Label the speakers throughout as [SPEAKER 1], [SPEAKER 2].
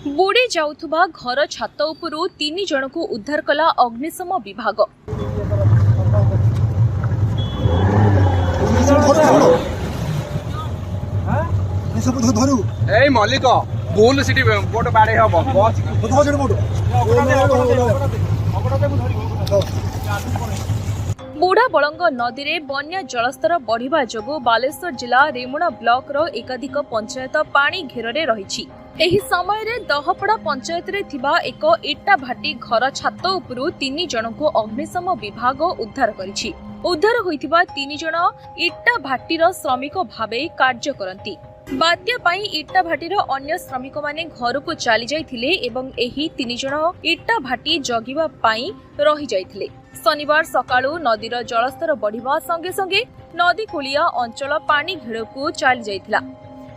[SPEAKER 1] बुड़ी जाउथुबा घर छात उपरू 3 जन को उद्धार कला अग्निशम विभाग।
[SPEAKER 2] मल्लिक बोल सिटी बोट बाड़े हम
[SPEAKER 1] बुढ़ा बलंग नदी रे बन्या जलस्तर बढ़िबा जोगु बालेश्वर जिला रेमुणा ब्लॉक रो एकाधिक पंचायत पानी घेରରେ रहिछि। एही समय रे दहपड़ा पंचायत रे थिबा एक इटा भाटी घर छात उपरू 3 जन को अग्निशम विभाग उद्धार करिछि। उद्धार होइथिबा 3 जन इटा भाटीर श्रमिक भाबे कार्य करंती। बात्या पाई इटा भाटीर अन्य श्रमिक माने घर को चली जाइथिले एवं एही 3 जन इटा भाटी जगिबा पाई रहि जाइथिले। शनिवार सकाळू नदीर जलस्तर बढ़िबा संगे संगे नदी कुलिया अंचल पानी घेड़कू चली जाइथिला।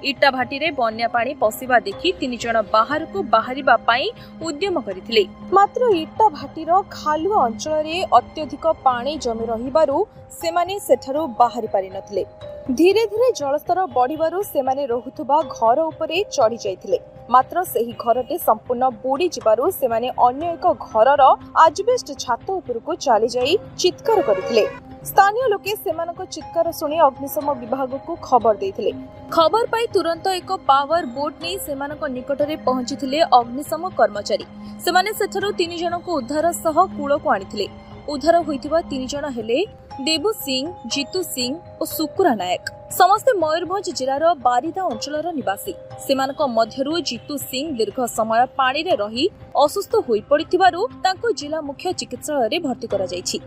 [SPEAKER 1] इटा भाटीरे बन्या पानी पसिबा देखि 3 जन बाहर को बाहरिबा पाई उद्यम करिथिले। मात्र इटा भाटीर खालुआ अंचल रे अत्यधिक पानी जमी रहिबारु सेमाने सेठारु बाहरी पारि नथिले। धीरे धीरे जलस्तर बढ़िबारु सेमाने रहुथुबा घर उपरे चढ़ी जाइथिले। मात्र सेही घरटे संपूर्ण बुड़ी जिबारु सेमाने अन्य एक घरर आजबेस्ट छात उपरको चली जाई चित्कार करथिले। स्थानीय लोके सेमानक चित्कार सुनी अग्निशम विभाग को खबर देथिले। खबर पाई तुरंत एक पावर बोट नै सेमानक निकटरे पहुंचिथिले अग्निशम कर्मचारी। सेमाने सेठारु 3 जन को उद्धार सह कूल को आनिथिले। उद्धार होइथिबा 3 जन हेले देबू सिंह, जीतू सिंह और सुकुरा नायक। समस्ते मयूरभंज जिलार बारिदा अंचलर निवासी। सेमानक मध्यरु जीतू सिंह दीर्घ समय पानी रे रही असुस्थ होई पड़िथिबारु तांको जिला मुख्य चिकित्सालय रे भर्ती करा जायछि।